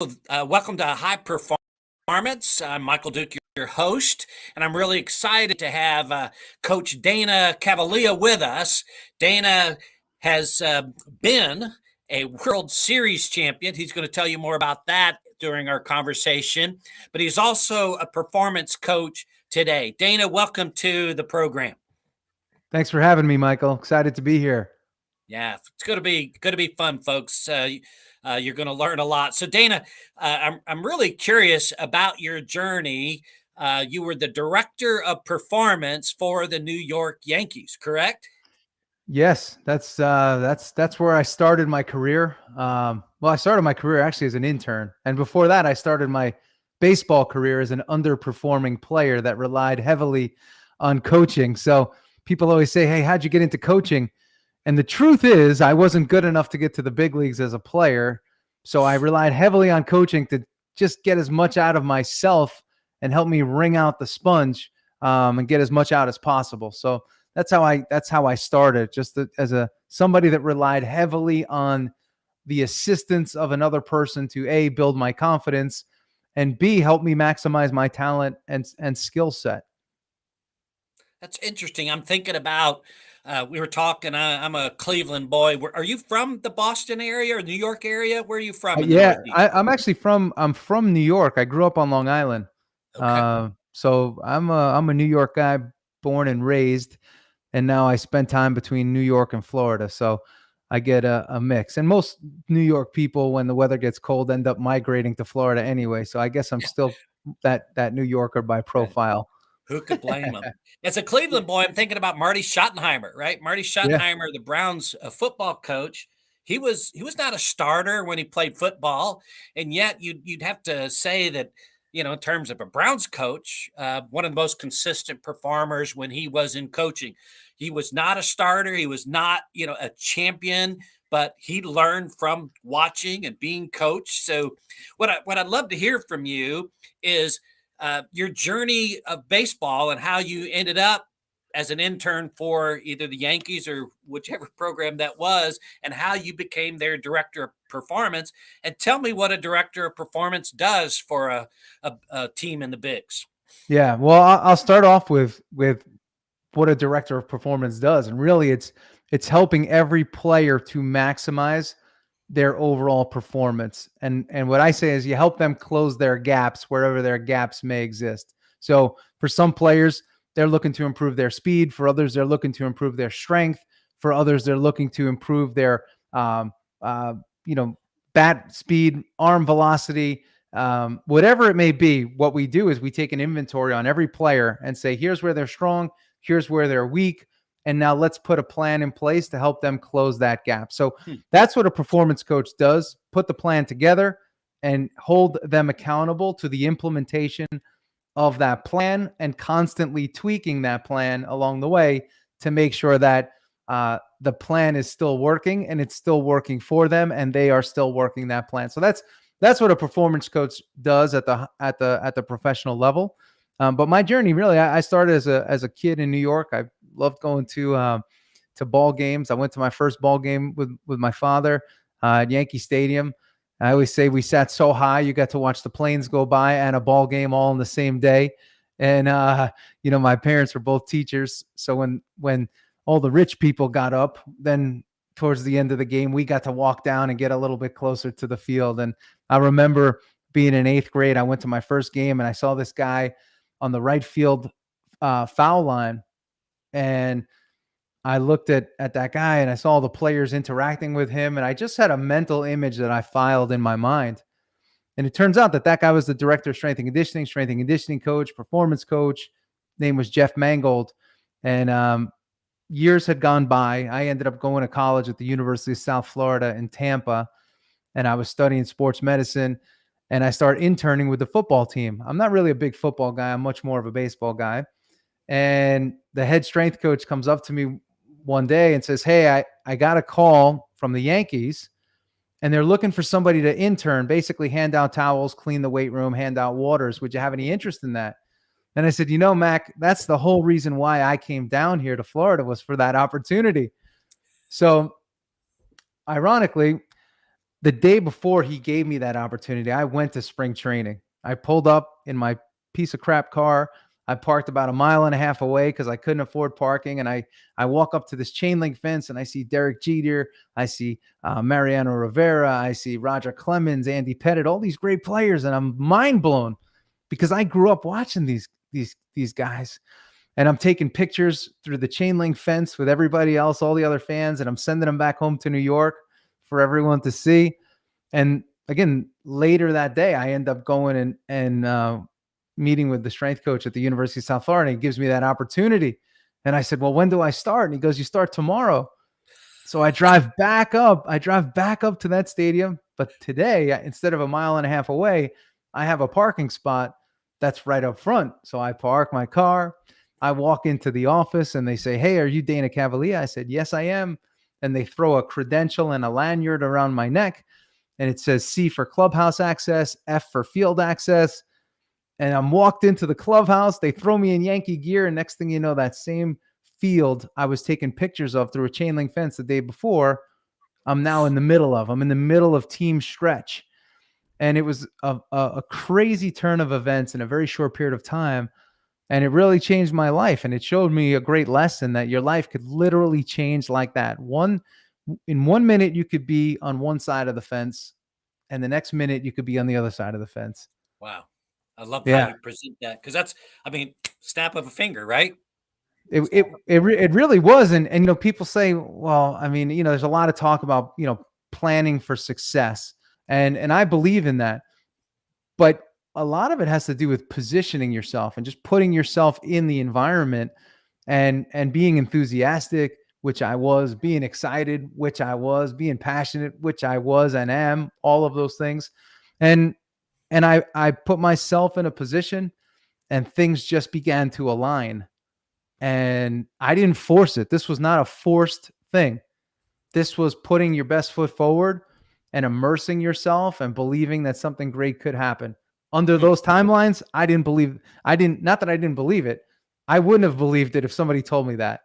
Welcome to High Performance. I'm Michael Duke, your host, and I'm really excited to have Coach Dana Cavalea with us. Dana has been a World Series champion. He's going to tell you more about that during our conversation, but he's also a performance coach today. Dana, welcome to the program. Thanks for having me, Michael. Excited to be here. Yeah, it's going to be fun, folks. You're going to learn a lot. So, Dana, I'm really curious about your journey. You were the director of performance for the New York Yankees, correct? Yes, that's where I started my career. Well, I started my career actually as an intern, and before that, I started my baseball career as an underperforming player that relied heavily on coaching. So people always say, "Hey, how'd you get into coaching?" And the truth is, I wasn't good enough to get to the big leagues as a player. So I relied heavily on coaching to just get as much out of myself and help me wring out the sponge and get as much out as possible. So that's how I started, just as a somebody that relied heavily on the assistance of another person to A, build my confidence, and B, help me maximize my talent and skill set. That's interesting. I'm thinking about. We were talking. I'm a Cleveland boy. Are you from the Boston area or New York area? Where are you from in the Yeah, Northeast? I'm from New York. I grew up on Long Island. Okay. So I'm a New York guy, born and raised, and now I spend time between New York and Florida. So I get a mix. And most New York people, when the weather gets cold, end up migrating to Florida anyway. So I guess I'm still that New Yorker by Yeah. profile. Who could blame him? As a Cleveland boy, I'm thinking about Marty Schottenheimer, right? Marty Yeah. Schottenheimer, the Browns football coach. He was not a starter when he played football, and yet you'd have to say that in terms of a Browns coach, one of the most consistent performers when he was in coaching. He was not a starter. He was not a champion, but he learned from watching and being coached. So, what I'd love to hear from you is your journey of baseball and how you ended up as an intern for either the Yankees or whichever program that was, and how you became their director of performance. And tell me what a director of performance does for a team in the bigs. Yeah. Well, I'll start off with what a director of performance does, and really, it's helping every player to maximize their overall performance. And what I say is you help them close their gaps wherever their gaps may exist. So for some players, they're looking to improve their speed. For others, they're looking to improve their strength. For others, they're looking to improve their um, uh, you know bat speed, arm velocity, whatever it may be. What we do is we take an inventory on every player and say, here's where they're strong, here's where they're weak, and now let's put a plan in place to help them close that gap. So Hmm. that's what a performance coach does: put the plan together and hold them accountable to the implementation of that plan and constantly tweaking that plan along the way to make sure that the plan is still working and it's still working for them and they are still working that plan. So that's what a performance coach does at the professional level. But my journey, really, I started as a kid in New York. I loved going to ball games. I went to my first ball game with my father at Yankee Stadium. I always say we sat so high, you got to watch the planes go by and a ball game all in the same day. And my parents were both teachers, so when all the rich people got up, then towards the end of the game, we got to walk down and get a little bit closer to the field. And I remember being in eighth grade, I went to my first game and I saw this guy on the right field foul line, and I looked at that guy and I saw the players interacting with him, and I just had a mental image that I filed in my mind. And it turns out that guy was the director of strength and conditioning coach, performance coach. Name was Jeff Mangold. And years had gone by. I ended up going to college at the University of South Florida in Tampa, and I was studying sports medicine. And I started interning with the football team. I'm not really a big football guy. I'm much more of a baseball guy. And the head strength coach comes up to me one day and says, "Hey, I got a call from the Yankees, and they're looking for somebody to intern, basically hand out towels, clean the weight room, hand out waters. Would you have any interest in that?" And I said, Mac, that's the whole reason why I came down here to Florida, was for that opportunity. So ironically, The day before he gave me that opportunity, I went to spring training. I pulled up in my piece of crap car. I parked about a mile and a half away because I couldn't afford parking. And I walk up to this chain link fence and I see Derek Jeter. I see Mariano Rivera. I see Roger Clemens, Andy Pettit, all these great players. And I'm mind blown because I grew up watching these guys. And I'm taking pictures through the chain link fence with everybody else, all the other fans, and I'm sending them back home to New York for everyone to see. And again, later that day, I end up going and meeting with the strength coach at the University of South Florida. And he gives me that opportunity. And I said, well, when do I start? And he goes, you start tomorrow. So I drive back up. I drive back up to that stadium. But today, instead of a mile and a half away, I have a parking spot that's right up front. So I park my car. I walk into the office and they say, hey, are you Dana Cavalea? I said, yes, I am. And they throw a credential and a lanyard around my neck. And it says C for clubhouse access, F for field access. And I'm walked into the clubhouse. They throw me in Yankee gear. And next thing you know, that same field I was taking pictures of through a chain link fence the day before, I'm now in the middle of. I'm in the middle of team stretch. And it was a crazy turn of events in a very short period of time. And it really changed my life. And it showed me a great lesson that your life could literally change like that. In 1 minute, you could be on one side of the fence, and the next minute you could be on the other side of the fence. Wow. I love how Yeah. you present that because that's, I mean, snap of a finger, right? It really was. And, people say, well, I mean, there's a lot of talk about, planning for success. And I believe in that. But a lot of it has to do with positioning yourself and just putting yourself in the environment and being enthusiastic, which I was, being excited, which I was, being passionate, which I was and am, all of those things. And I put myself in a position and things just began to align. And I didn't force it. This was not a forced thing. This was putting your best foot forward and immersing yourself and believing that something great could happen. Under Hmm. those timelines, not that I didn't believe it. I wouldn't have believed it if somebody told me that.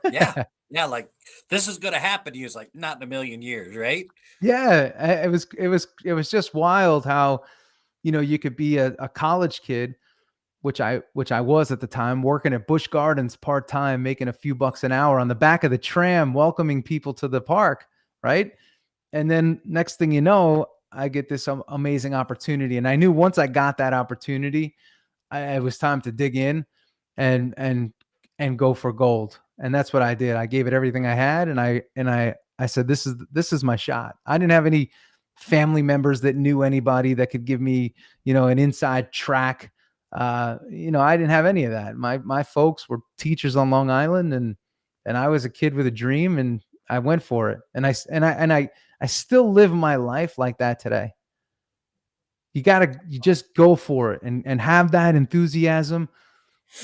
Yeah. Yeah. Like this is going to happen to you. It's like not in a million years, right? Yeah, it was just wild how, you could be a college kid, which I was at the time, working at Busch Gardens part-time, making a few bucks an hour on the back of the tram, welcoming people to the park, right? And then next thing you know, I get this amazing opportunity. And I knew once I got that opportunity, it was time to dig in and and go for gold. And that's what I did. I gave it everything I had, and I said, this is my shot. I didn't have any family members that knew anybody that could give me, an inside track. I didn't have any of that. My folks were teachers on Long Island, and I was a kid with a dream, and I went for it. And I still live my life like that today. You just go for it and have that enthusiasm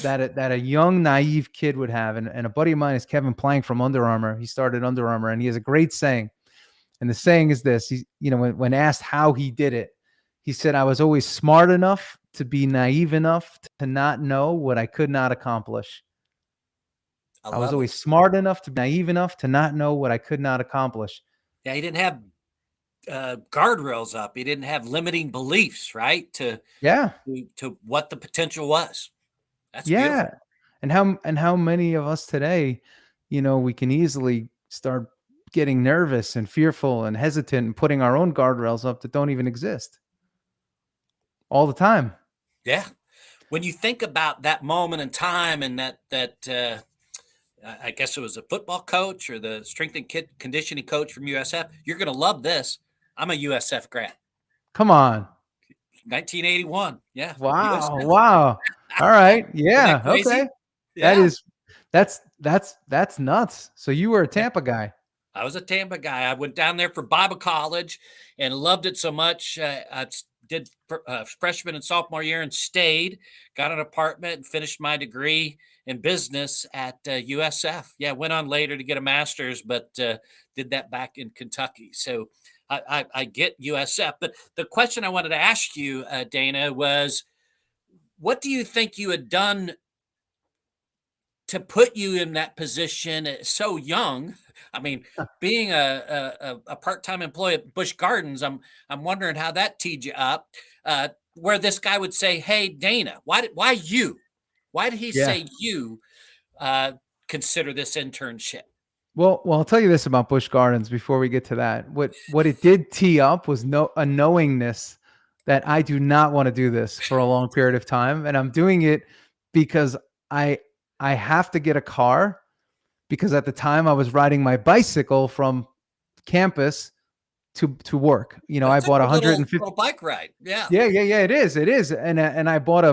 that a young, naive kid would have. And a buddy of mine is Kevin Plank from Under Armour. He started Under Armour, and he has a great saying. And the saying is this: when asked how he did it, he said, "I was always smart enough to be naive enough to not know what I could not accomplish. I I was love it. always smart enough to be naive enough to not know what I could not accomplish." Yeah. He didn't have guardrails up. He didn't have limiting beliefs, right? Yeah, To what the potential was. That's beautiful. yeah. And how many of us today, we can easily start getting nervous and fearful and hesitant and putting our own guardrails up that don't even exist all the time. Yeah. When you think about that moment in time and I guess it was a football coach or the strength and conditioning coach from USF, you're going to love this. I'm a USF grad, Come on. 1981. Yeah. Wow. USF. Wow. All right. Isn't that Yeah. crazy? Okay. That Yeah. is that's nuts. So you were a Yeah. Tampa guy. I was a Tampa guy. I went down there for Bible college and loved it so much. Did freshman and sophomore year and stayed, got an apartment and finished my degree in business at USF. Yeah, went on later to get a master's, but did that back in Kentucky. So I get USF. But the question I wanted to ask you, Dana, was what do you think you had done to put you in that position so young. I mean, being a part-time employee at Busch Gardens, I'm wondering how that teed you up. Where this guy would say, "Hey, Dana, why you? Why did he Yeah. say you uh, consider this internship?" Well, I'll tell you this about Busch Gardens before we get to that. What it did tee up was a knowingness that I do not want to do this for a long period of time, and I'm doing it because I I have to get a car because at the time I was riding my bicycle from campus to work. I That's a bought good little 150. little bike ride. Yeah. Yeah. It is, and I bought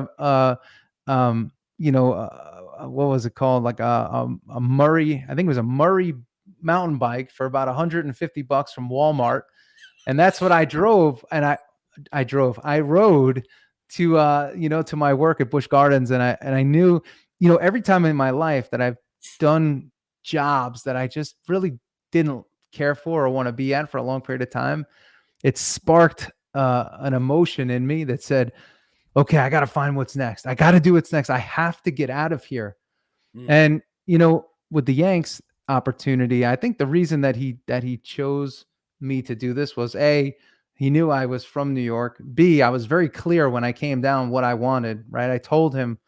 what was it called? Like a Murray, I think it was a Murray mountain bike for about $150 from Walmart, and that's what I drove. And I rode to to my work at Busch Gardens, and I knew, every time in my life that I've done jobs that I just really didn't care for or want to be at for a long period of time, it sparked an emotion in me that said, okay, I got to find what's next. I got to do what's next. I have to get out of here. Mm. And with the Yanks opportunity, I think the reason that he chose me to do this was, A, he knew I was from New York. B, I was very clear when I came down what I wanted, right? I told him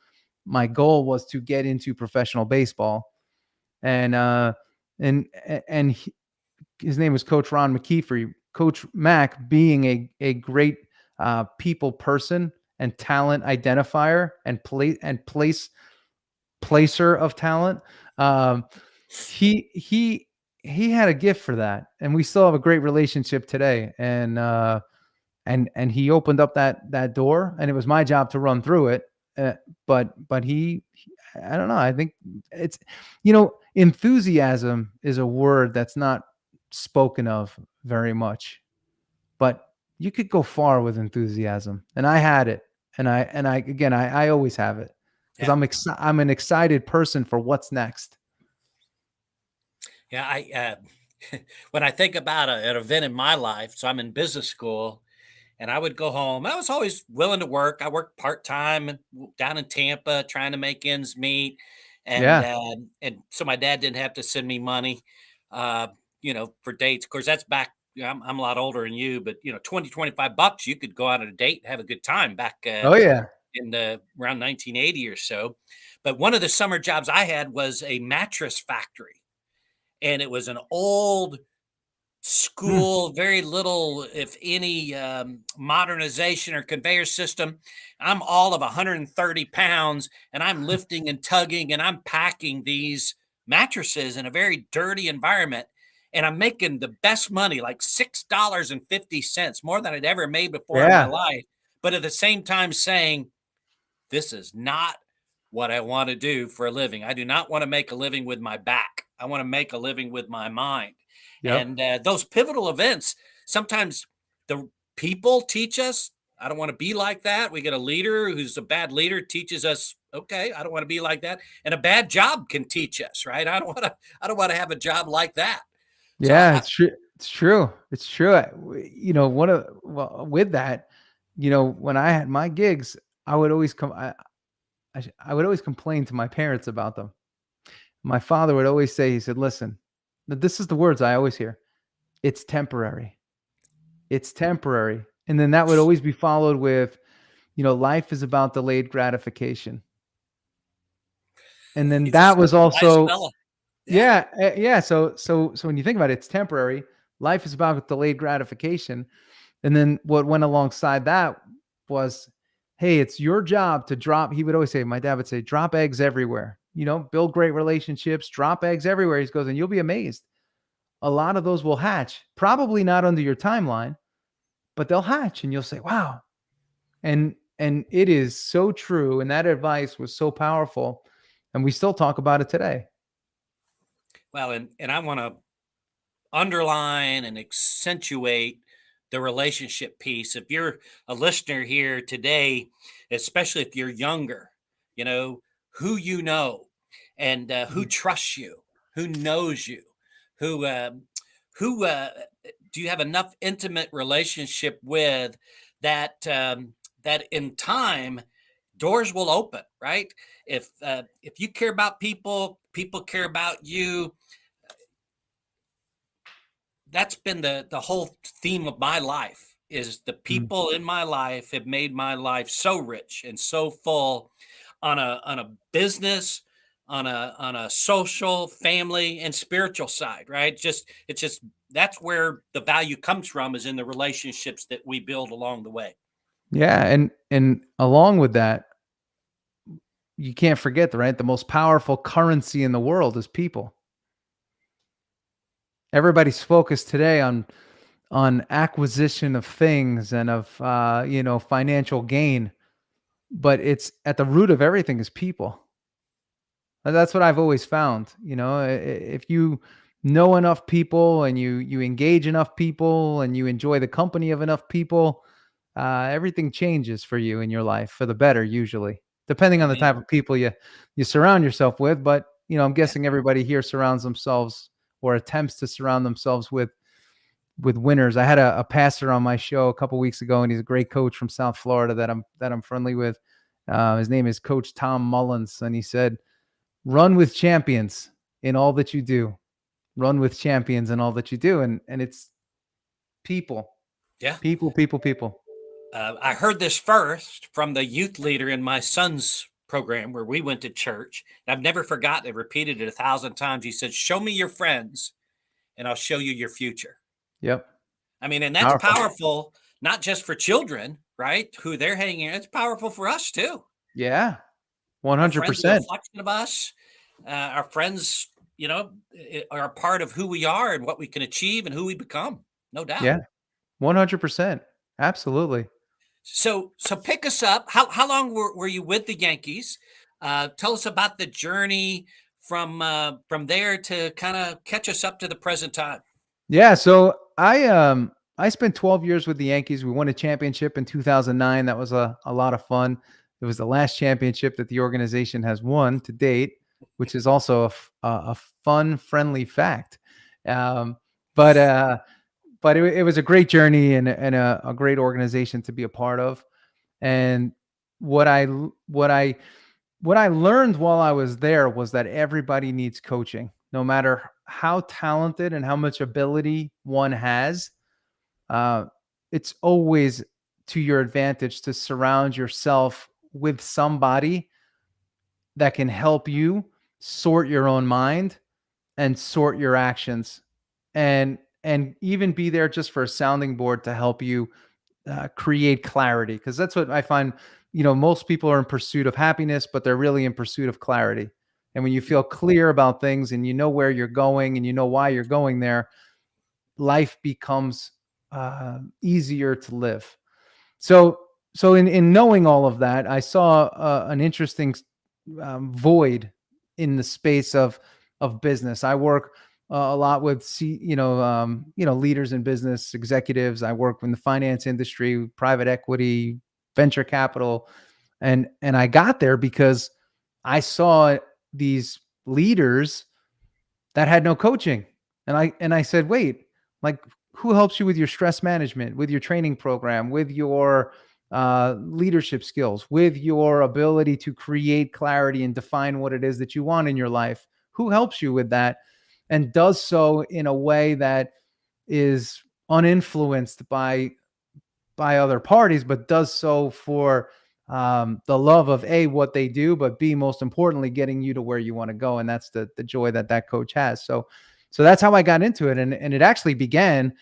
my goal was to get into professional baseball. And his name was Coach Ron McKeefer. Coach Mack, being a great people person and talent identifier and placer of talent, he had a gift for that, and we still have a great relationship today. And he opened up that door, and it was my job to run through it. But I don't know. I think it's, enthusiasm is a word that's not spoken of very much, but you could go far with enthusiasm, and I had it, and I always have it because Yeah. I'm an excited person for what's next. Yeah. When I think about an event in my life, so I'm in business school, and I would go home. I was always willing to work. I worked part time down in Tampa, trying to make ends meet, Yeah, and so my dad didn't have to send me money, uh, for dates. Of course, that's back. I'm a lot older than you, but 20, $25, you could go out on a date and have a good time back oh yeah, in the around 1980 or so. But one of the summer jobs I had was a mattress factory, and it was an old Hmm. school, very little, if any, modernization or conveyor system. I'm all of 130 pounds, and I'm lifting and tugging, and I'm packing these mattresses in a very dirty environment. And I'm making the best money, like $6.50, more than I'd ever made before in my Yeah, life. But at the same time, saying, this is not what I want to do for a living. I do not want to make a living with my back. I want to make a living with my mind. yep, And those pivotal events, sometimes the people teach us, I don't want to be like that. We get a leader who's a bad leader, teaches us, okay, I don't want to be like that. And a bad job can teach us, right? I don't want to have a job like that. So yeah. It's true. It's true. It's true. One of well with that, when I had my gigs, I would always come. I would always complain to my parents about them. My father would always say, he said, "Listen, this is the words I always hear. It's temporary. It's temporary." And then that would always be followed with, life is about delayed gratification. And then he's a that was wise also, fella. Yeah. yeah, yeah. So when you think about it, it's temporary. Life is about delayed gratification. And then what went alongside that was, hey, it's your job to drop. He would always say, my dad would say, drop eggs everywhere. Build great relationships, drop eggs everywhere. He goes, and you'll be amazed. A lot of those will hatch. Probably not under your timeline, but they'll hatch, and you'll say, wow. And it is so true. And that advice was so powerful. And we still talk about it today. Well, and I want to underline and accentuate the relationship piece. If you're a listener here today, especially if you're younger, you know, who you know and who Mhm. trusts you, who knows you, who, who do you have enough intimate relationship with that, that in time doors will open, right? If you care about people, people care about you. That's been the whole theme of my life, is the Mm. people in my life have made my life so rich and so full, on a business, on a social, family, and spiritual side, right? Just it's just that's where the value comes from, is in the relationships that we build along the way. Yeah, and along with that, you can't forget the right, the most powerful currency in the world is people. Everybody's focused today on acquisition of things and of financial gain, but it's at the root of everything is people. And that's what I've always found. If you know enough people and you engage enough people and you enjoy the company of enough people, everything changes for you in your life for the better, usually, depending on the Amen. type of people you surround yourself with. But I'm Yeah. guessing everybody here surrounds themselves or attempts to surround themselves with winners. I had a pastor on my show a couple weeks ago, and he's a great coach from South Florida that I'm friendly with. His name is Coach Tom Mullins, and he said, "Run with champions in all that you do. Run with champions in all that you do." And it's people, Yeah. people, people, people. I heard this first from the youth leader in my son's program where we went to church. And I've never forgotten it, repeated it 1,000 times. He said, "Show me your friends and I'll show you your future." Yep, I mean, and that's powerful. powerful, not just for children, right? Who they're hanging. It's powerful for us too. Yeah, Our friends are a 100%. reflection of us. Our friends, are a part of who we are and what we can achieve and who we become. No doubt. Yeah, 100%. Absolutely. So pick us up. How long were you with the Yankees? Tell us about the journey from there to kind of catch us up to the present time. Yeah, so I spent 12 years with the Yankees. We won a championship in 2009. That was a lot of fun. It was the last championship that the organization has won to date, which is also a fun, friendly fact. Um, but it was a great journey and a great organization to be a part of. And what I what I what I learned while I was there was that everybody needs coaching, no matter how talented and how much ability one has. Uh, it's always to your advantage to surround yourself with somebody that can help you sort your own mind and sort your actions, and even be there just for a sounding board to help you create clarity, because that's what I find. Most people are in pursuit of happiness, but they're really in pursuit of clarity. And when you feel clear about things and you know where you're going and you know why you're going there, life becomes easier to live. So in knowing all of that, I saw an interesting void in the space of business. I work a lot with leaders in business, executives. I work in the finance industry, private equity, venture capital, and I got there because I saw these leaders that had no coaching. And I said, wait, like, who helps you with your stress management, with your training program, with your leadership skills, with your ability to create clarity and define what it is that you want in your life? Who helps you with that and does so in a way that is uninfluenced by other parties, but does so for the love of A, what they do, but B, most importantly, getting you to where you want to go. And that's the joy that coach has. So that's how I got into it. And it actually began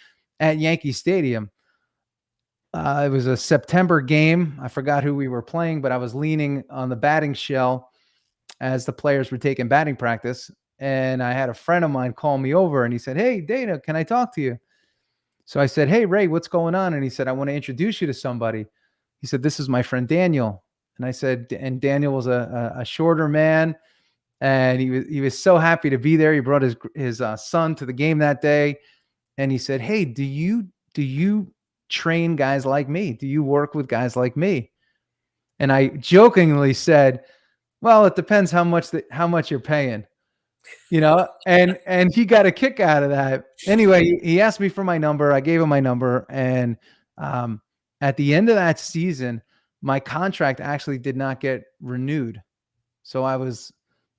at Yankee Stadium. It was a September game. I forgot who we were playing, but I was leaning on the batting shell as the players were taking batting practice. And I had a friend of mine call me over and he said, "Hey, Dana, can I talk to you?" So I said, "Hey, Ray, what's going on?" And he said, "I want to introduce you to somebody." He said, "This is my friend Daniel." And I said, and Daniel was a shorter man, and he was so happy to be there. He brought his son to the game that day, and he said, "Hey, do you train guys like me? Do you work with guys like me?" And I jokingly said, "Well, it depends how much you're paying." And he got a kick out of that. Anyway, he asked me for my number. I gave him my number. And at the end of that season, my contract actually did not get renewed. So I was,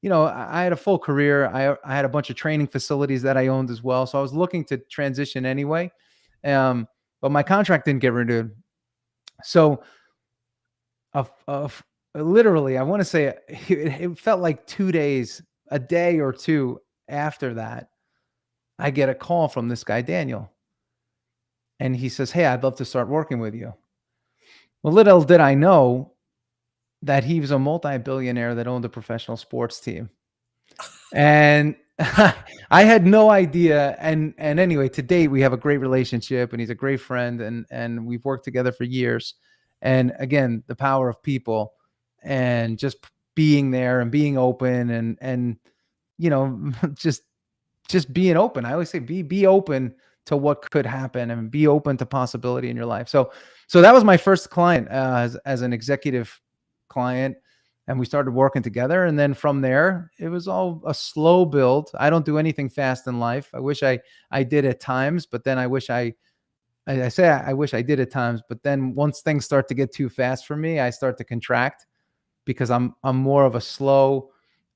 I had a full career. I had a bunch of training facilities that I owned as well. So I was looking to transition anyway. But my contract didn't get renewed. So literally, I want to say it felt like 2 days, a day or two after that, I get a call from this guy, Daniel. And he says, "Hey, I'd love to start working with you." Well, little did I know that he was a multi-billionaire that owned a professional sports team. And I had no idea. And anyway, to date, we have a great relationship and he's a great friend and we've worked together for years. And again, the power of people and just being there and being open and just being open. I always say be open to what could happen and be open to possibility in your life. So that was my first client as an executive client, and we started working together. And then from there, it was all a slow build. I don't do anything fast in life. I wish I did at times, but then I wish I wish I did at times. But then once things start to get too fast for me, I start to contract because I'm more of a slow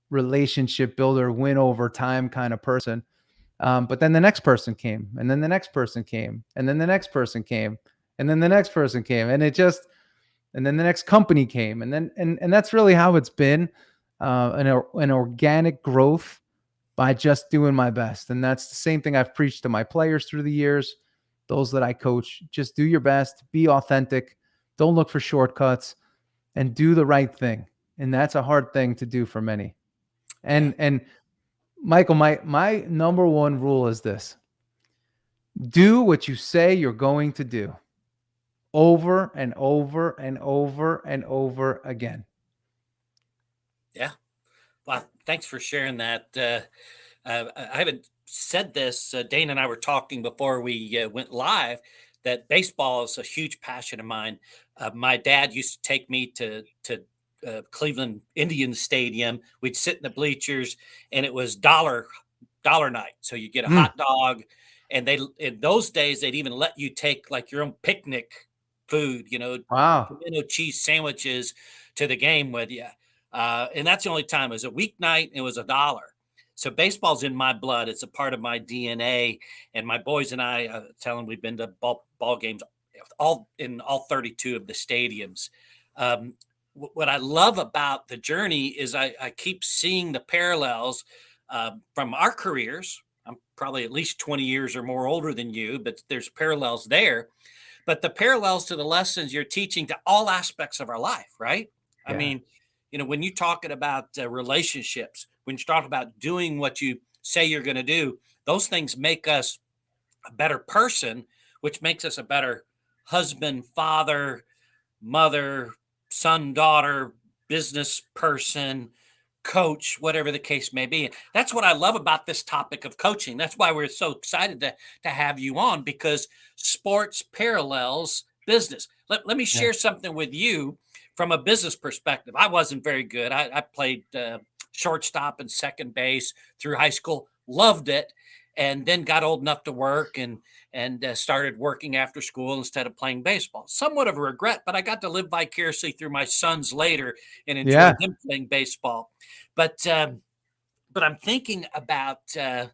relationship builder, win over time kind of person. But then the next person came, and then the next person came, and then the next person came, and then the next person came, and then the next company came, and then and that's really how it's been, an organic growth by just doing my best. And that's the same thing I've preached to my players through the years, those that I coach. Just do your best, be authentic, don't look for shortcuts, and do the right thing. And that's a hard thing to do for many. And Michael, my number one rule is this: do what you say you're going to do over and over and over and over again. Yeah. Well, thanks for sharing that. I haven't said this. Dane and I were talking before we went live that baseball is a huge passion of mine. My dad used to take me to Cleveland Indians Stadium. We'd sit in the bleachers, and it was dollar night. So you get a Mm, hot dog, and they in those days they'd even let you take like your own picnic food, wow. tomato cheese sandwiches to the game with you. And that's the only time. It was a weeknight, and it was $1. So baseball's in my blood. It's a part of my DNA. And my boys and I, tell them we've been to ball games all 32 of the stadiums. What I love about the journey is I keep seeing the parallels from our careers. I'm probably at least 20 years or more older than you, but there's parallels there. But the parallels to the lessons you're teaching to all aspects of our life, right? I Yeah. mean, when you're talking about relationships, when you talk about doing what you say you're going to do, those things make us a better person, which makes us a better husband, father, mother, son, daughter, business person, coach, whatever the case may be. And that's what I love about this topic of coaching. That's why we're so excited to have you on, because sports parallels business. Let me Yeah. share something with you from a business perspective. I wasn't very good. I played shortstop and second base through high school, loved it, and then got old enough to work and started working after school instead of playing baseball. Somewhat of a regret, but I got to live vicariously through my sons later and enjoy Yeah. them playing baseball. But I'm thinking about uh,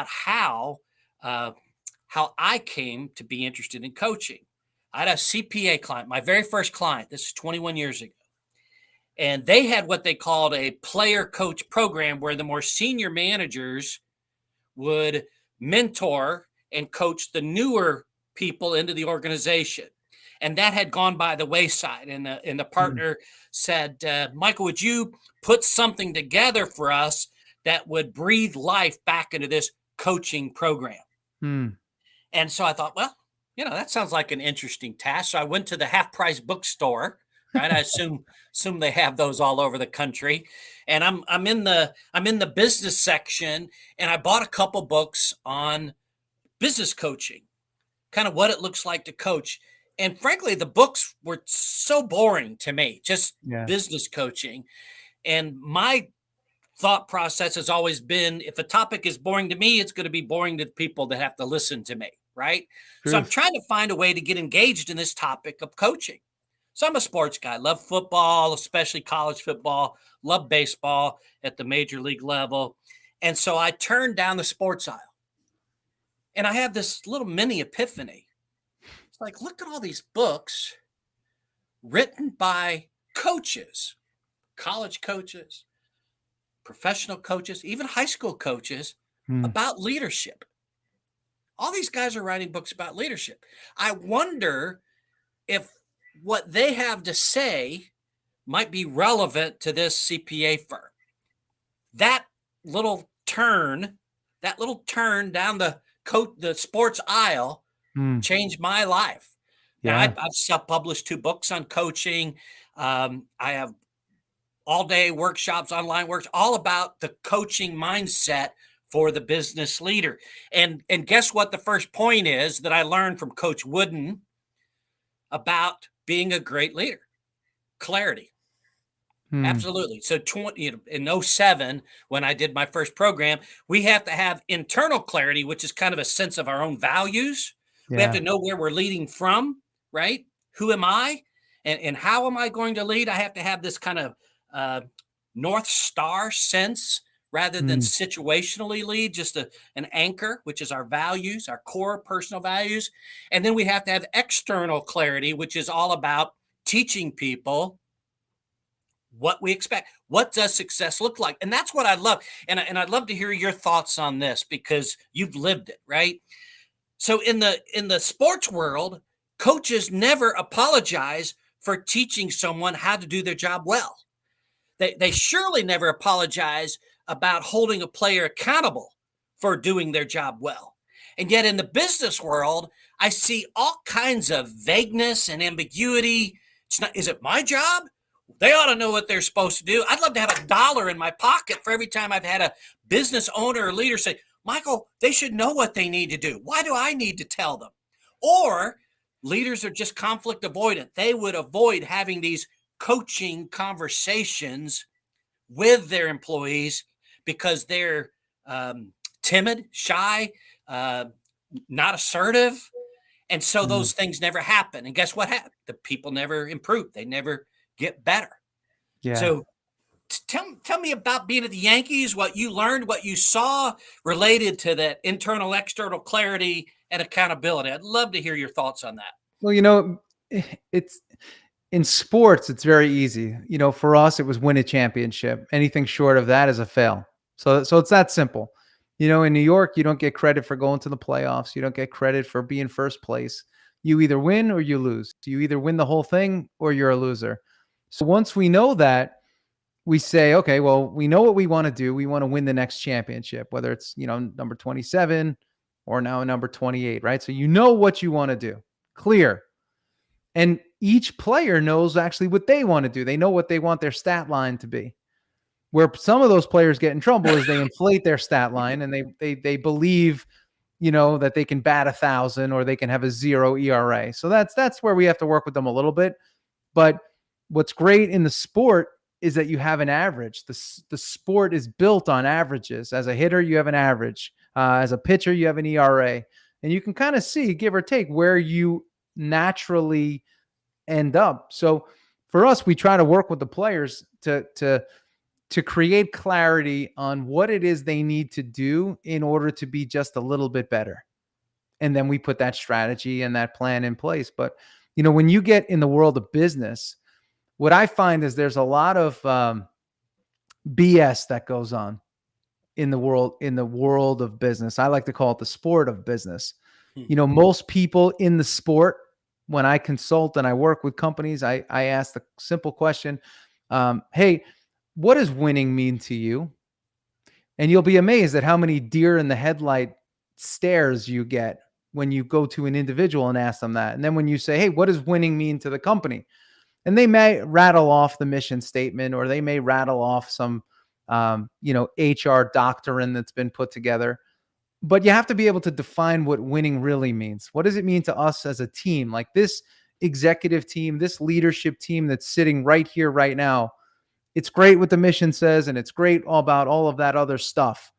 how I came to be interested in coaching. I had a CPA client, my very first client. This is 21 years ago. And they had what they called a player coach program where the more senior managers would mentor and coach the newer people into the organization. And that had gone by the wayside. And the Mm, partner said, Michael, would you put something together for us that would breathe life back into this coaching program? mm. And so I thought, well, that sounds like an interesting task. So I went to the half price bookstore, right? I assume they have those all over the country. And I'm in the business section, and I bought a couple books on business coaching, kind of what it looks like to coach. And frankly, the books were so boring to me, just Yeah. business coaching. And my thought process has always been, if a topic is boring to me, it's going to be boring to the people that have to listen to me, right? So I'm Truth. trying to find a way to get engaged in this topic of coaching. So I'm a sports guy. Love football, especially college football. Love baseball at the major league level. And so I turned down the sports aisle and I had this little mini epiphany. It's like, look at all these books written by coaches, college coaches, professional coaches, even high school coaches Hmm. about leadership. All these guys are writing books about leadership. I wonder if what they have to say might be relevant to this CPA firm. That little turn, that little turn down the sports aisle Hmm. changed my life. Now Yeah. I've self-published 2 books on coaching. I have all day workshops, online works, all about the coaching mindset for the business leader. And guess what the first point is that I learned from Coach Wooden about being a great leader? Clarity. Hmm. Absolutely. So in '07, when I did my first program, we have to have internal clarity, which is kind of a sense of our own values. We have Yeah. to know where we're leading from, right? Who am I? And how am I going to lead? I have to have this kind of uh, North Star sense rather than Hmm. situationally lead, just an anchor, which is our values, our core personal values. And then we have to have external clarity, which is all about teaching people what we expect. What does success look like? And that's what I love. And I'd love to hear your thoughts on this because you've lived it, right? So in the sports world, coaches never apologize for teaching someone how to do their job well. They surely never apologize about holding a player accountable for doing their job well. And yet in the business world, I see all kinds of vagueness and ambiguity. It's not, is it my job? They ought to know what they're supposed to do. I'd love to have $1 in my pocket for every time I've had a business owner or leader say, Michael, they should know what they need to do. Why do I need to tell them? Or leaders are just conflict avoidant. They would avoid having these coaching conversations with their employees because they're timid, shy, uh, not assertive. And so Hmm. those things never happen. And guess what happened? The people never improve, they never get better. Yeah. So tell me about being at the Yankees, what you learned, what you saw related to that internal, external clarity and accountability. I'd love to hear your thoughts on that. Well, it's in sports, it's very easy. For us, it was win a championship. Anything short of that is a fail. So it's that simple. In New York, you don't get credit for going to the playoffs. You don't get credit for being first place. You either win or you lose. You either win the whole thing or you're a loser. So once we know that, we say, okay, well, we know what we want to do. We want to win the next championship, whether it's, number 27 or now number 28, right? So you know what you want to do. Clear. And each player knows actually what they want to do. They know what they want their stat line to be. Where some of those players get in trouble is they inflate their stat line and they believe, that they can bat 1,000 or they can have a 0 ERA. So that's where we have to work with them a little bit. But what's great in the sport is that you have an average. The sport is built on averages. As a hitter, you have an average. As a pitcher, you have an ERA, and you can kind of see, give or take, where you naturally end up. So for us, we try to work with the players to create clarity on what it is they need to do in order to be just a little bit better. And then we put that strategy and that plan in place. But when you get in the world of business, what I find is there's a lot of BS that goes on in the world of business. I like to call it the sport of business. Hmm. Most people in the sport, when I consult and I work with companies, I ask the simple question, hey, what does winning mean to you? And you'll be amazed at how many deer in the headlight stares you get when you go to an individual and ask them that. And then when you say, hey, what does winning mean to the company? And they may rattle off the mission statement, or they may rattle off some, HR doctrine that's been put together. But you have to be able to define what winning really means. What does it mean to us as a team? Like this executive team, this leadership team that's sitting right here, right now. It's great what the mission says, and it's great all about all of that other stuff.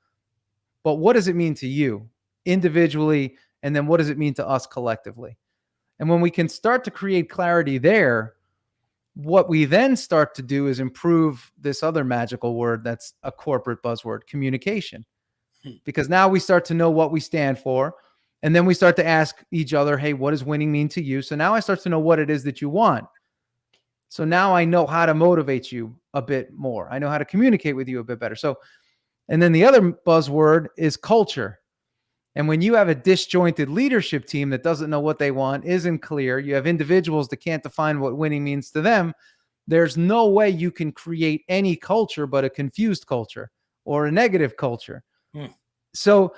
But what does it mean to you individually? And then what does it mean to us collectively? And when we can start to create clarity there, what we then start to do is improve this other magical word that's a corporate buzzword, communication. Because now we start to know what we stand for. And then we start to ask each other, hey, what does winning mean to you? So now I start to know what it is that you want. So now I know how to motivate you a bit more. I know how to communicate with you a bit better. So, and then the other buzzword is culture. And when you have a disjointed leadership team that doesn't know what they want, isn't clear, you have individuals that can't define what winning means to them, there's no way you can create any culture but a confused culture or a negative culture. So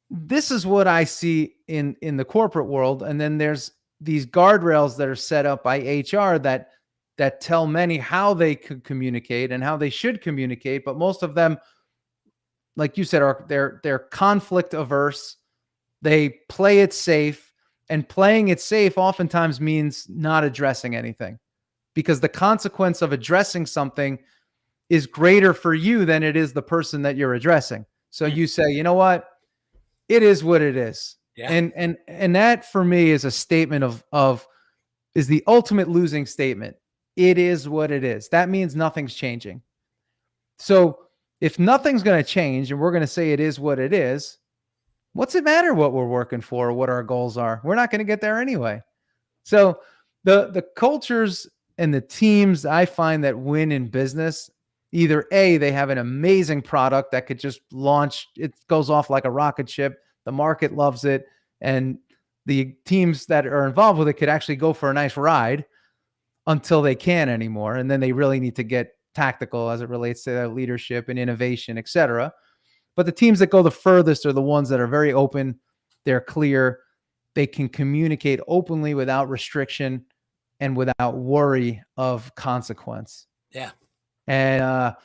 this is what I see in the corporate world. And then there's these guardrails that are set up by HR that tell many how they could communicate and how they should communicate. But most of them, like you said, they're conflict averse. They play it safe, and playing it safe oftentimes means not addressing anything, because the consequence of addressing something is greater for you than it is the person that you're addressing. So you say, you know what? It is what it is. Yeah. And that for me is a statement is the ultimate losing statement. It is what it is. That means nothing's changing. So if nothing's going to change and we're going to say it is what it is, what's it matter what we're working for or what our goals are? We're not going to get there anyway. So the cultures and the teams I find that win in business, either A, they have an amazing product that could just launch, it goes off like a rocket ship, the market loves it, and the teams that are involved with it could actually go for a nice ride until they can't anymore. And then they really need to get tactical as it relates to their leadership and innovation, et cetera. But the teams that go the furthest are the ones that are very open, they're clear, they can communicate openly without restriction and without worry of consequence. Yeah. And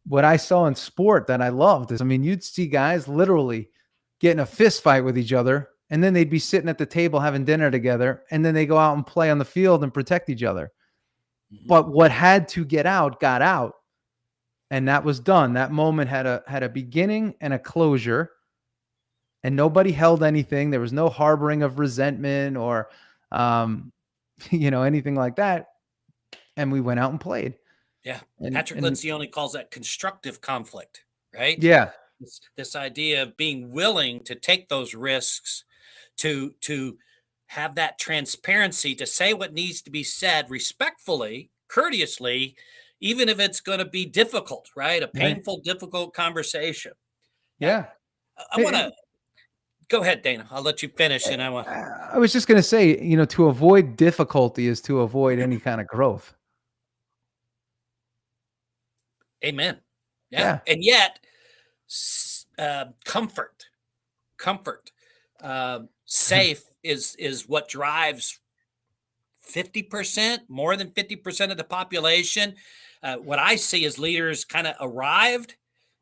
what I saw in sport that I loved is, I mean, you'd see guys literally get in a fist fight with each other, and then they'd be sitting at the table having dinner together, and then they go out and play on the field and protect each other. But what had to get out got out, and that was done. That moment had a beginning and a closure, and nobody held anything. There was no harboring of resentment or anything like that. And we went out and played. Yeah. Patrick Lencioni calls that constructive conflict, right? Yeah. This idea of being willing to take those risks, to have that transparency, to say what needs to be said respectfully, courteously, even if it's going to be difficult, right? A painful, difficult conversation. Yeah. I want to go ahead, Dana. I'll let you finish. And I was just going to say, to avoid difficulty is to avoid any kind of growth. Amen. Yeah. And yet, comfort, safe is what drives 50%, more than 50% of the population. What I see is leaders kind of arrived,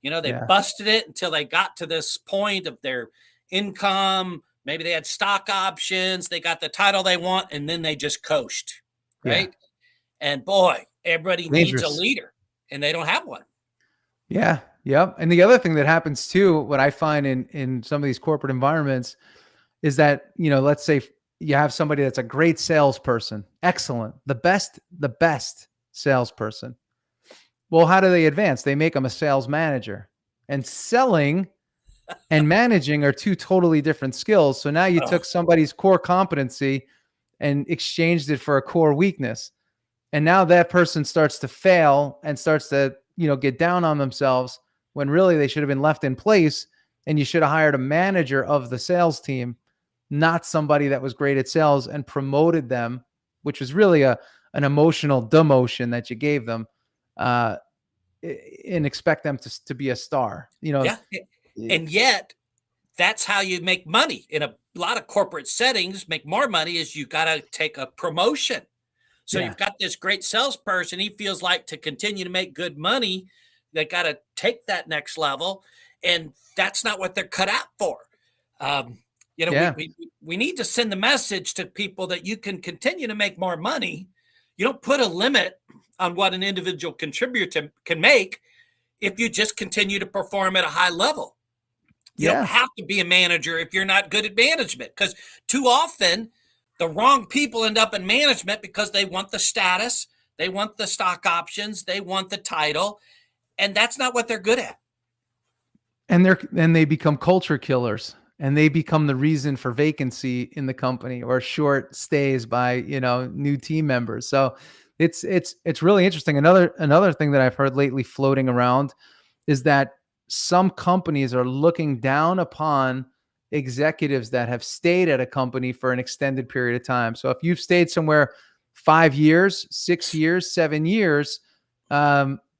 they busted it until they got to this point of their income. Maybe they had stock options, they got the title they want, and then they just coasted, right? Yeah. And boy, everybody needs a leader, and they don't have one. Yeah. Yep. And the other thing that happens too, what I find in some of these corporate environments is that, let's say you have somebody that's a great salesperson, excellent, the best salesperson. Well, how do they advance? They make them a sales manager, and selling and managing are two totally different skills. So now you took somebody's core competency and exchanged it for a core weakness. And now that person starts to fail and starts to, get down on themselves when really they should have been left in place. And you should have hired a manager of the sales team, not somebody that was great at sales, and promoted them, which was really an emotional demotion that you gave them, and expect them to be a star, Yeah. And yet that's how you make money in a lot of corporate settings. Make more money is you got to take a promotion. So you've got this great salesperson. He feels like to continue to make good money, they got to take that next level. And that's not what they're cut out for. We need to send the message to people that you can continue to make more money. You don't put a limit on what an individual contributor can make if you just continue to perform at a high level. You don't have to be a manager if you're not good at management, because too often the wrong people end up in management because they want the status, They want the stock options. They want the title. And that's not what they're good at. And they become culture killers, and they become the reason for vacancy in the company or short stays by, new team members. So it's really interesting. Another thing that I've heard lately floating around is that some companies are looking down upon executives that have stayed at a company for an extended period of time. So if you've stayed somewhere 5 years, 6 years, 7 years,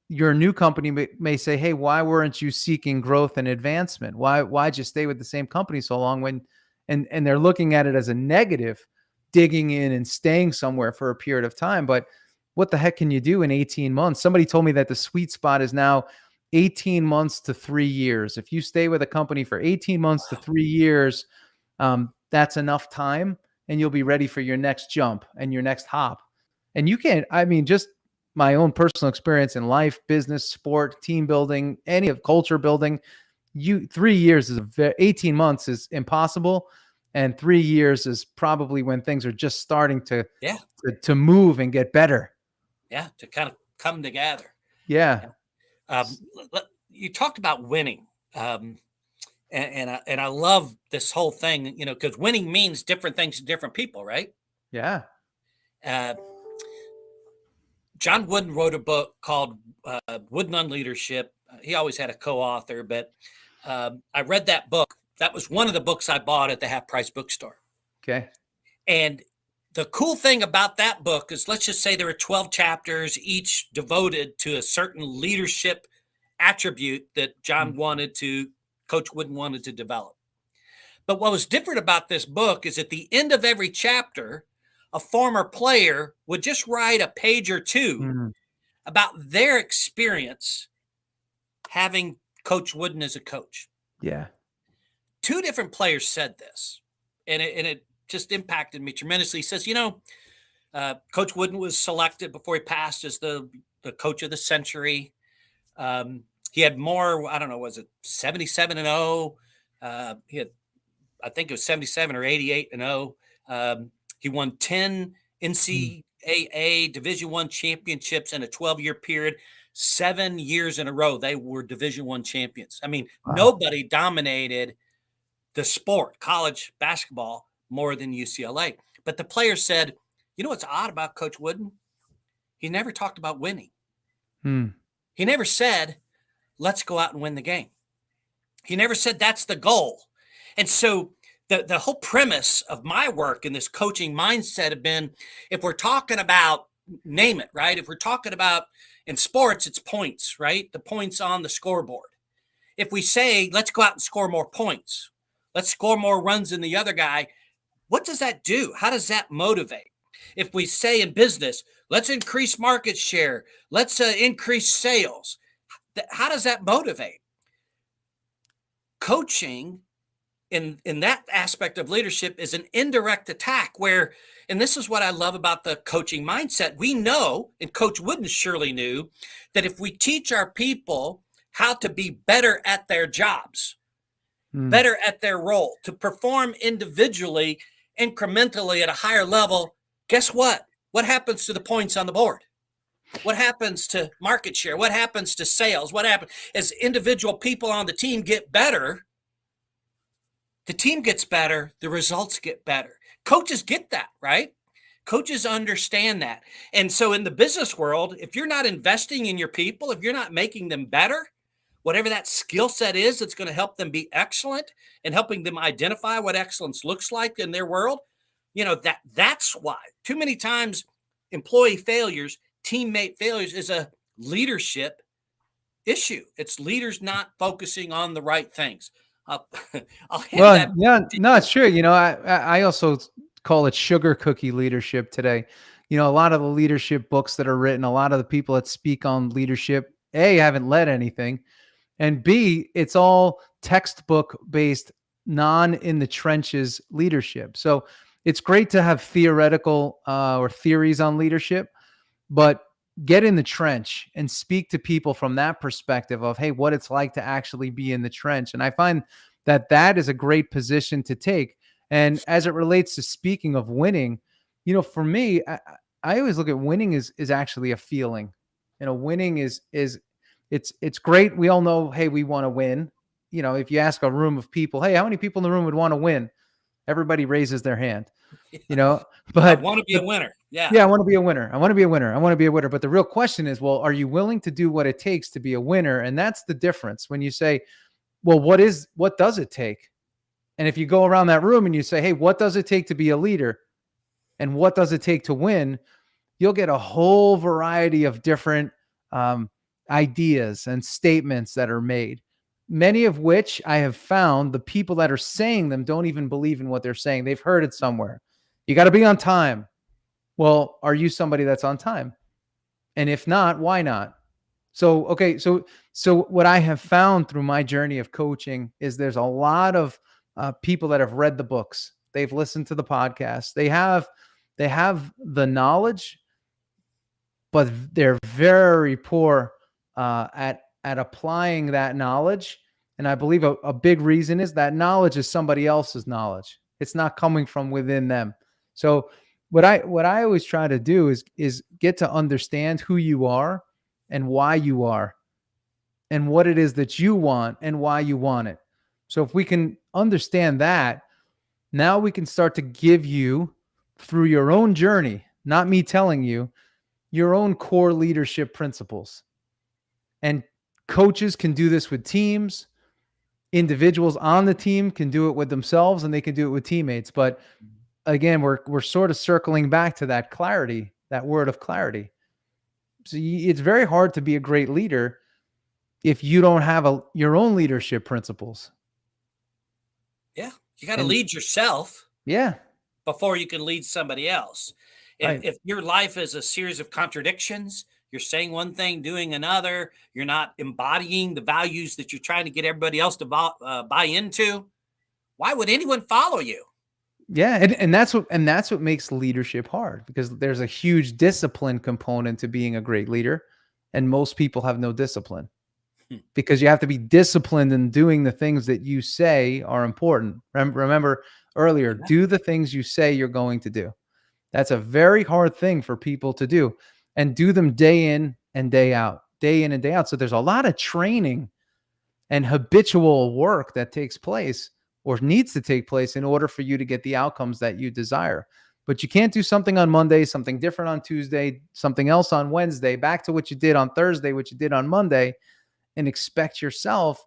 your new company may say, "Hey, why weren't you seeking growth and advancement? Why'd you stay with the same company so long?" And they're looking at it as a negative, digging in and staying somewhere for a period of time. But what the heck can you do in 18 months? Somebody told me that the sweet spot is now 18 months to 3 years. If you stay with a company for 18 months to 3 years, that's enough time, and you'll be ready for your next jump and your next hop. And you can't, I mean, just my own personal experience in life, business, sport, team building, any of culture building, 3 years is 18 months is impossible. And 3 years is probably when things are just starting to move and get better. Yeah, to kind of come together. Yeah. You talked about winning, and I love this whole thing, because winning means different things to different people, right? Yeah. John Wooden wrote a book called Wooden on Leadership. He always had a co-author, but I read that book. That was one of the books I bought at the Half Price bookstore. Okay. And the cool thing about that book is, let's just say there were 12 chapters, each devoted to a certain leadership attribute that Coach Wooden wanted to develop. But what was different about this book is at the end of every chapter, a former player would just write a page or two about their experience having Coach Wooden as a coach. Yeah. 2 different players said this, and it just impacted me tremendously. He says, Coach Wooden was selected before he passed as the coach of the century. He had more, I don't know, was it 77-0? He had, I think it was 77 or 88-0. He won 10 NCAA Division I championships in a 12-year period. 7 years in a row, they were Division I champions. I mean, Nobody dominated the sport, college basketball, more than UCLA. But the players said, what's odd about Coach Wooden? He never talked about winning. He never said, let's go out and win the game. He never said that's the goal. And so the whole premise of my work in this coaching mindset have been, if we're talking about, name it, right? If we're talking about in sports, it's points, right? The points on the scoreboard. If we say, let's go out and score more points, let's score more runs than the other guy, what does that do? How does that motivate? If we say in business, let's increase market share, let's increase sales, how does that motivate? Coaching in that aspect of leadership is an indirect attack where, and this is what I love about the coaching mindset. We know, and Coach Wooden surely knew, that if we teach our people how to be better at their jobs, better at their role, to perform individually, incrementally at a higher level, guess what? What happens to the points on the board? What happens to market share? What happens to sales? What happens as individual people on the team get better? The team gets better, the results get better. Coaches get that, right? Coaches understand that. And so in the business world, if you're not investing in your people, if you're not making them better, whatever that skill set is that's going to help them be excellent and helping them identify what excellence looks like in their world, that's why too many times employee failures, teammate failures is a leadership issue. It's leaders not focusing on the right things. I'll hand no, it's true. I also call it sugar cookie leadership today. A lot of the leadership books that are written, a lot of the people that speak on leadership, A, haven't led anything, and B, it's all textbook based, non in the trenches leadership. So it's great to have theoretical or theories on leadership, but get in the trench and speak to people from that perspective of, hey, what it's like to actually be in the trench. And I find that is a great position to take. And as it relates to speaking of winning, for me, I always look at winning is actually a feeling. Winning is it's great. We all know, hey, we want to win. If you ask a room of people, hey, how many people in the room would want to win? Everybody raises their hand. I But want to be a winner. Yeah. yeah, I want to be a winner. I want to be a winner. I want to be a winner. But the real question is, well, are you willing to do what it takes to be a winner? And that's the difference. When you say, well, what does it take? And if you go around that room and you say, hey, what does it take to be a leader? And what does it take to win? You'll get a whole variety of different ideas and statements that are made, many of which I have found the people that are saying them don't even believe in what they're saying. They've heard it somewhere. You got to be on time. Well, are you somebody that's on time? And if not, why not? So, okay. So what I have found through my journey of coaching is there's a lot of people that have read the books. They've listened to the podcast. They have the knowledge, but they're very poor at applying that knowledge. And I believe a big reason is that knowledge is somebody else's knowledge. It's not coming from within them. So what I always try to do is get to understand who you are and why you are and what it is that you want and why you want it. So if we can understand that, now we can start to give you, through your own journey, not me telling you, your own core leadership principles. And coaches can do this with teams. Individuals on the team can do it with themselves, and they can do it with teammates. But again, we're sort of circling back to that clarity, that word of clarity. So it's very hard to be a great leader if you don't have your own leadership principles. Yeah. You got to lead yourself. Yeah. Before you can lead somebody else. If your life is a series of contradictions, you're saying one thing, doing another, you're not embodying the values that you're trying to get everybody else to buy into, why would anyone follow you? Yeah, and that's what makes leadership hard, because there's a huge discipline component to being a great leader, and most people have no discipline. Because you have to be disciplined in doing the things that you say are important. Remember earlier, do the things you say you're going to do. That's a very hard thing for people to do, and do them day in and day out, day in and day out. So there's a lot of training and habitual work that takes place or needs to take place in order for you to get the outcomes that you desire. But you can't do something on Monday, something different on Tuesday, something else on Wednesday, back to what you did on Thursday, what you did on Monday, and expect yourself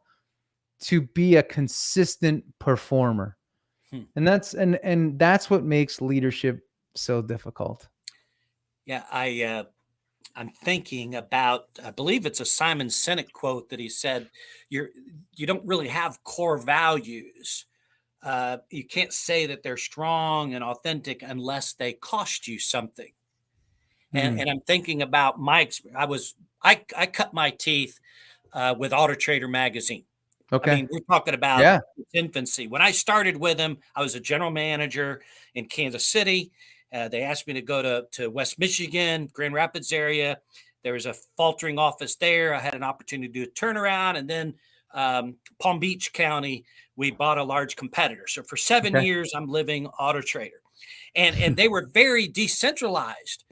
to be a consistent performer. And that's what makes leadership so difficult. Yeah, I'm thinking about, I believe it's a Simon Sinek quote that he said, you don't really have core values. You can't say that they're strong and authentic unless they cost you something. And I'm thinking about my experience. I cut my teeth with Auto Trader magazine. Okay. I mean, we're talking about its infancy. When I started with them, I was a general manager in Kansas City. They asked me to go to West Michigan, Grand Rapids area. There was a faltering office there. I had an opportunity to do a turnaround. And then Palm Beach County, we bought a large competitor. So for 7 years, I'm living Auto Trader. And they were very decentralized.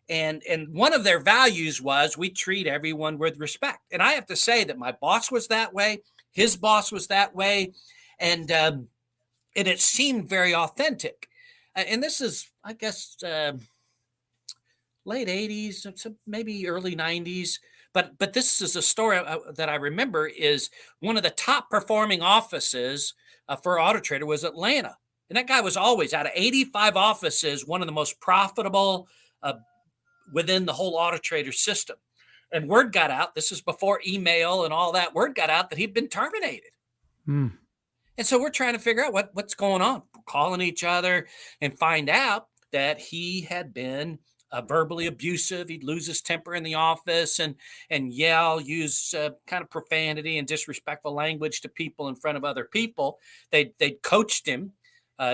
And one of their values was we treat everyone with respect. And I have to say that my boss was that way. His boss was that way. And it seemed very authentic. And this is, I guess, late 80s, so maybe early 90s. But this is a story that I remember is one of the top performing offices for Auto Trader was Atlanta. And that guy was always, out of 85 offices, one of the most profitable within the whole Auto Trader system. And word got out, this is before email and all that, word got out that he'd been terminated. And so we're trying to figure out what's going on. We're calling each other and find out that he had been verbally abusive. He'd lose his temper in the office and yell, use kind of profanity and disrespectful language to people in front of other people. They coached him,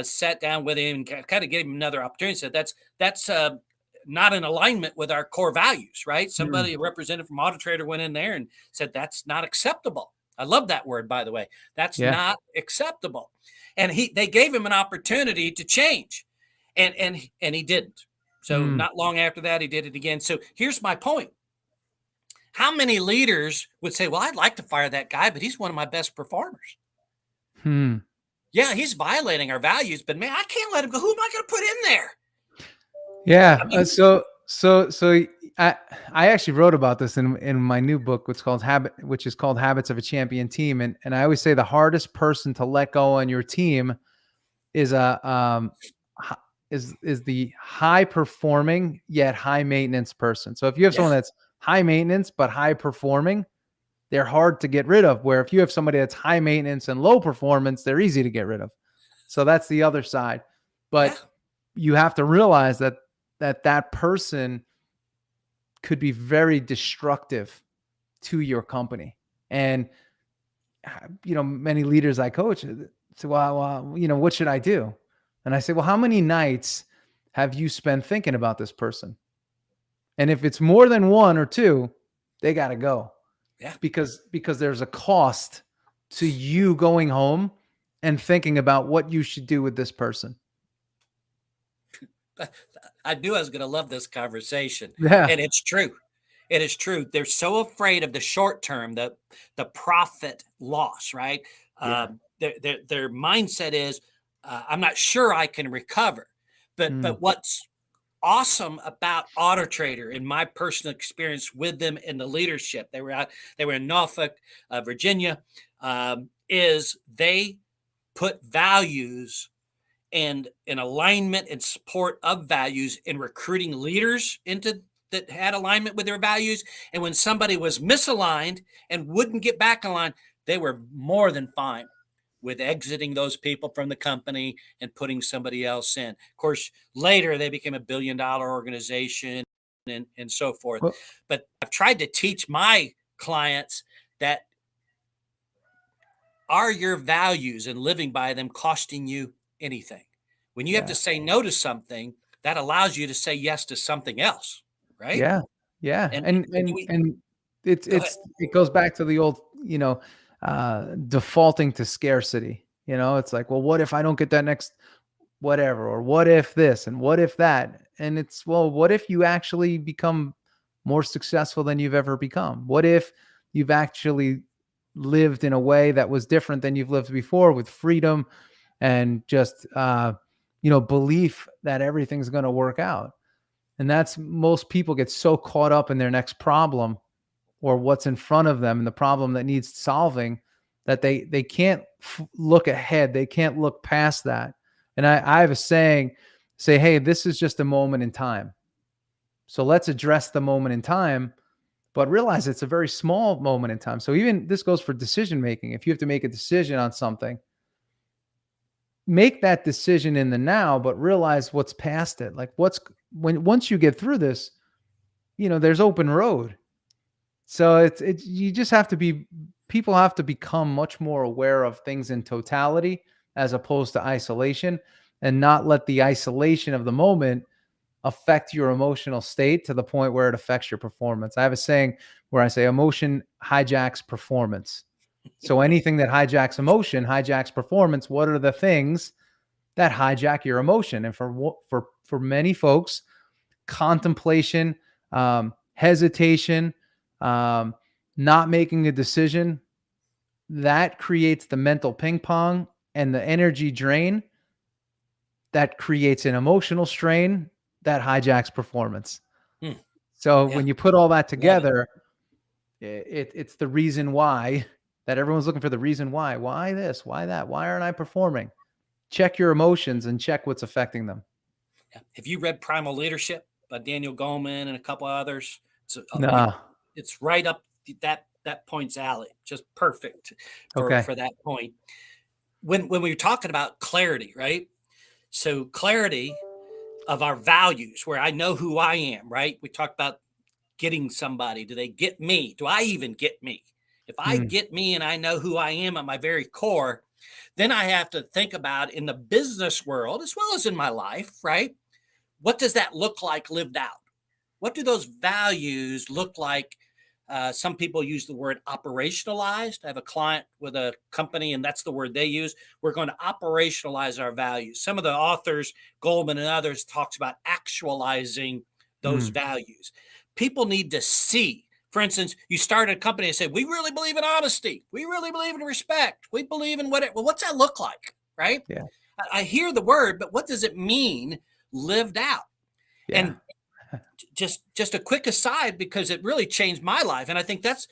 sat down with him, and kind of gave him another opportunity. Said that's not in alignment with our core values, right? Somebody, a representative from Auto Trader, went in there and said that's not acceptable. I love that word, by the way. That's not acceptable. And they gave him an opportunity to change, and he didn't. So not long after that, he did it again. So here's my point. How many leaders would say, well, I'd like to fire that guy, but he's one of my best performers. Hmm. Yeah, he's violating our values, but man, I can't let him go. Who am I going to put in there? Yeah. I mean, So I actually wrote about this in my new book, which is called Habits of a Champion Team. And I always say the hardest person to let go on your team is is the high performing yet high maintenance person. So if you have yeah, someone that's high maintenance but high performing, they're hard to get rid of. Where if you have somebody that's high maintenance and low performance, they're easy to get rid of. So that's the other side. yeah, But you have to realize that person could be very destructive to your company. And many leaders I coach say, well, what should I do? And I say, well, how many nights have you spent thinking about this person? And if it's more than one or two, they got to go yeah. because there's a cost to you going home and thinking about what you should do with this person. I knew I was going to love this conversation, Yeah. and it's true. It is true. They're so afraid of the short term, the profit loss, right? Yeah. Their mindset is, I'm not sure I can recover. Mm, But what's awesome about Auto Trader, in my personal experience with them in the leadership, they were in Norfolk, Virginia, is they put values and an alignment and support of values in recruiting leaders into that had alignment with their values. And when somebody was misaligned and wouldn't get back in line, they were more than fine with exiting those people from the company and putting somebody else in. Of course, later they became $1 billion organization and so forth. well, But I've tried to teach my clients that, are your values and living by them costing you anything? When you have to yeah. say no to something, that allows you to say yes to something else, right? Yeah. Yeah. And And we and go ahead. it goes back to the old, defaulting to scarcity. It's like, well, what if I don't get that next whatever, or what if this and what if that? And it's, well, what if you actually become more successful than you've ever become? What if you've actually lived in a way that was different than you've lived before, with freedom and just belief that everything's going to work out? And that's, most people get so caught up in their next problem or what's in front of them and the problem that needs solving, that they can't look ahead. They can't look past that. And I have a saying, say, hey, this is just a moment in time. So let's address the moment in time, but realize it's a very small moment in time. So even this goes for decision making. If you have to make a decision on something, make that decision in the now, but realize what's past it. Like once you get through this, there's open road. So you just have to people have to become much more aware of things in totality as opposed to isolation, and not let the isolation of the moment affect your emotional state to the point where it affects your performance. I have a saying where I say emotion hijacks performance. So anything that hijacks emotion hijacks performance. What are the things that hijack your emotion? And for many folks, contemplation, hesitation, um, not making a decision, that creates the mental ping pong and the energy drain that creates an emotional strain that hijacks performance. Hmm, So yeah, when you put all that love it. together, it's the reason why that everyone's looking for, the reason why this, why that, why aren't I performing? Check your emotions and check what's affecting them. Yeah. Have you read Primal Leadership by Daniel Goleman and a couple others? It's Nah. it's right up that point's alley. Just perfect Okay. for that point. When we were talking about clarity, right? So clarity of our values, where I know who I am, right? We talked about getting somebody. Do they get me? Do I even get me? If I Mm, get me and I know who I am at my very core, then I have to think about, in the business world as well as in my life, right? What does that look like lived out? What do those values look like Some people use the word operationalized. I have a client with a company, and that's the word they use. We're going to operationalize our values. Some of the authors, Goldman and others, talks about actualizing those Mm. values. People need to see. For instance, you start a company and say, "We really believe in honesty. We really believe in respect. We believe in what." Well, what's that look like, right? Yeah. I hear the word, but what does it mean lived out? Yeah. And just a quick aside, because it really changed my life, and I think that's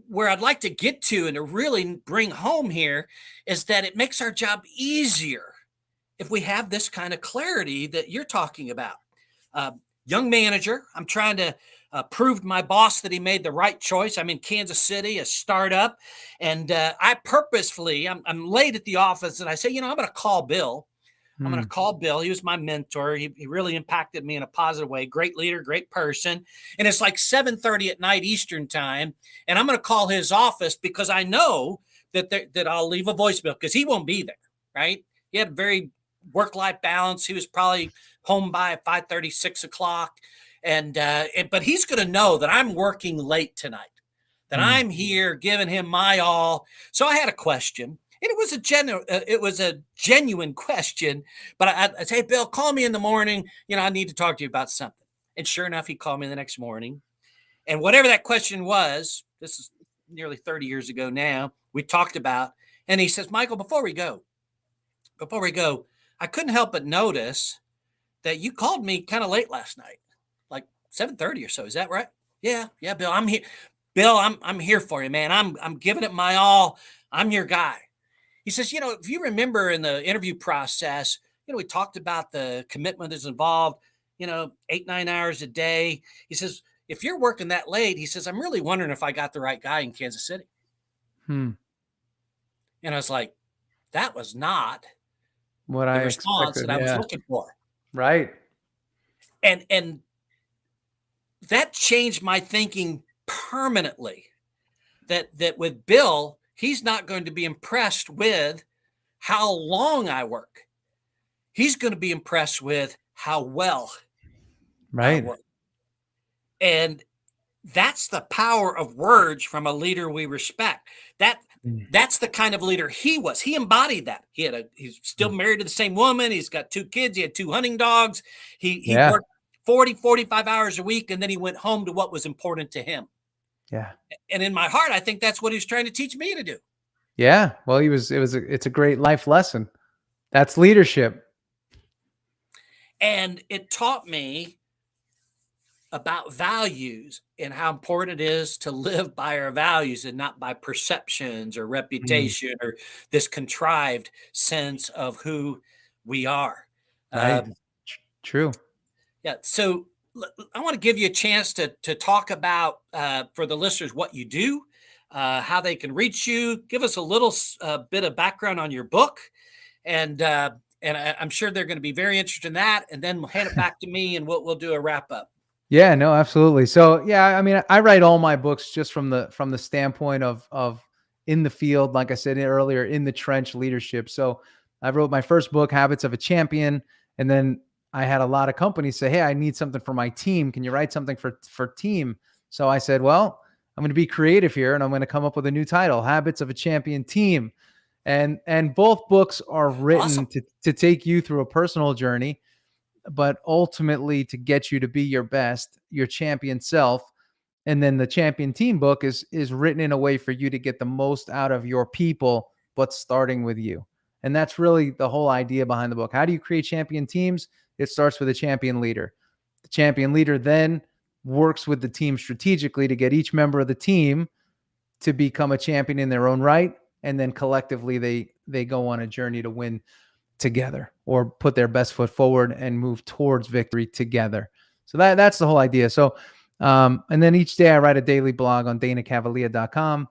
where I'd like to get to and to really bring home here, is that it makes our job easier if we have this kind of clarity that you're talking about. Uh, Young manager, I'm trying to prove to my boss that he made the right choice. I'm in Kansas City, a startup, and I purposefully, I'm late at the office, and I say, I'm going to call Bill. I'm going to Mm. call Bill. He was my mentor. He really impacted me in a positive way. Great leader, great person. And it's like 7:30 at night Eastern time, and I'm going to call his office because I know that I'll leave a voicemail because he won't be there. Right? He had a very work-life balance. He was probably home by 5:30, 6 o'clock, but he's going to know that I'm working late tonight, that Mm. I'm here giving him my all. So I had a question. And it was a genuine question, but I'd say, "Hey, Bill, call me in the morning. I need to talk to you about something." And sure enough, he called me the next morning. And whatever that question was, this is nearly 30 years ago now, we talked about. And he says, "Michael, before we go, I couldn't help but notice that you called me kind of late last night, like 7:30 or so. Is that right?" "Yeah, yeah, Bill, I'm here. Bill, I'm here for you, man. I'm giving it my all. I'm your guy." He says, "If you remember in the interview process, we talked about the commitment that's involved, 8, 9 hours a day." He says, "If you're working that late," he says, "I'm really wondering if I got the right guy in Kansas City." Hmm. And I was like, that was not What the I response expected. that I was Yeah. looking for. Right. And that changed my thinking permanently. That with Bill, he's not going to be impressed with how long I work. He's going to be impressed with how well I Right. work. And that's the power of words from a leader we respect. That Mm. that's the kind of leader he was. He embodied that. He's still Mm. married to the same woman. He's got 2 kids. He had 2 hunting dogs. He Yeah. worked 40, 45 hours a week, and then he went home to what was important to him. Yeah. And in my heart, I think that's what he's trying to teach me to do. Yeah. Well, it's a great life lesson. That's leadership. And it taught me about values and how important it is to live by our values and not by perceptions or Mm. reputation or this contrived sense of who we are. Right. Um, True. yeah. So I want to give you a chance to talk about for the listeners what you do, how they can reach you. Give us a little bit of background on your book, and I'm sure they're going to be very interested in that. And then we'll hand it back to me, and we'll do a wrap up. Yeah, no, absolutely. So, yeah, I mean, I write all my books just from the standpoint of in the field, like I said earlier, in the trench leadership. So, I wrote my first book, Habits of a Champion, and then I had a lot of companies say, "Hey, I need something for my team. Can you write something for team?" So I said, "Well, I'm going to be creative here, and I'm going to come up with a new title, Habits of a Champion Team." And both books are Awesome. written to take you through a personal journey, but ultimately to get you to be your best, your champion self. And then the champion team book is written in a way for you to get the most out of your people, but starting with you. And that's really the whole idea behind the book. How do you create champion teams? It starts with a champion leader. The champion leader then works with the team strategically to get each member of the team to become a champion in their own right. And then collectively they go on a journey to win together or put their best foot forward and move towards victory together. So that's the whole idea. So, and then each day I write a daily blog on danacavalea.com.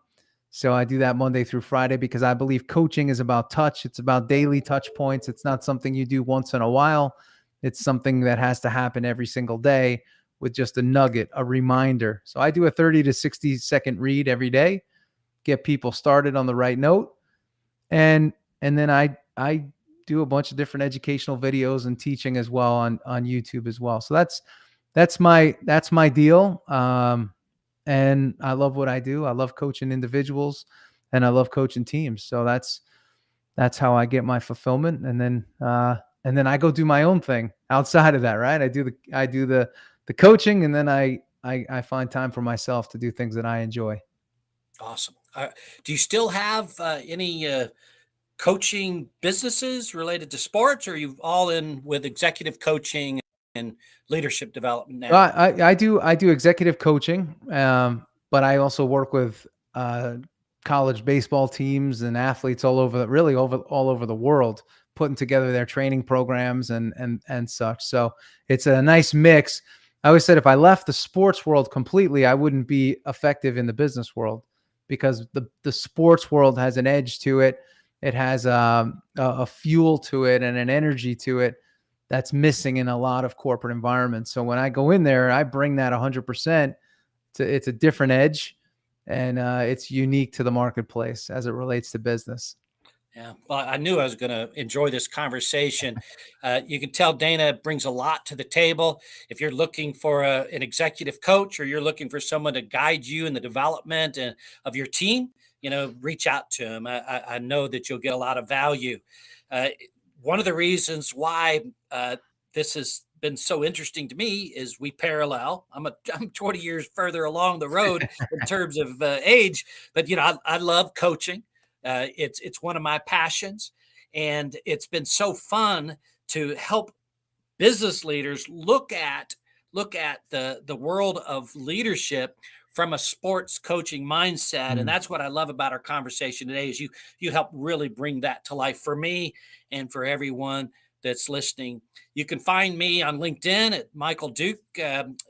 So I do that Monday through Friday because I believe coaching is about touch. It's about daily touch points. It's not something you do once in a while. It's something that has to happen every single day with just a nugget, a reminder. So I do a 30 to 60-second read every day, get people started on the right note. And then I do a bunch of different educational videos and teaching as well on YouTube as well. So that's my deal. and I love what I do. I love coaching individuals, and I love coaching teams. So that's how I get my fulfillment. And then I go do my own thing outside of that, right? I do the coaching, and then I find time for myself to do things that I enjoy. Awesome. Do you still have any coaching businesses related to sports, or are you all in with executive coaching and leadership development Well, now? I do executive coaching, but I also work with college baseball teams and athletes all over the world, putting together their training programs and such. So it's a nice mix. I always said if I left the sports world completely, I wouldn't be effective in the business world, because the sports world has an edge to it. It has a fuel to it and an energy to it that's missing in a lot of corporate environments. So when I go in there, I bring that 100%. It's a different edge, and it's unique to the marketplace as it relates to business. Yeah, well, I knew I was going to enjoy this conversation. You can tell Dana brings a lot to the table. If you're looking for an executive coach, or you're looking for someone to guide you in the development of your team, reach out to him. I know that you'll get a lot of value. Uh, One of the reasons why this has been so interesting to me is we parallel. I'm 20 years further along the road in terms of age, but I love coaching. It's one of my passions, and it's been so fun to help business leaders look at the world of leadership from a sports coaching mindset. And Mm. that's what I love about our conversation today is you help really bring that to life for me and for everyone that's listening. You can find me on LinkedIn at Michael Duke,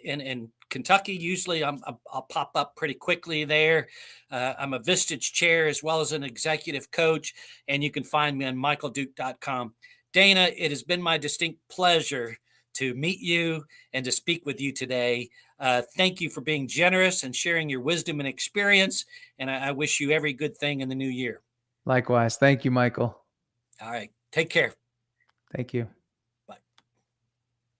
in Kentucky. Usually I'll pop up pretty quickly there. I'm a Vistage chair as well as an executive coach, and you can find me on michaelduke.com. Dana, it has been my distinct pleasure to meet you and to speak with you today. Thank you for being generous and sharing your wisdom and experience. And I wish you every good thing in the new year. Likewise. Thank you, Michael. All right. Take care. Thank you.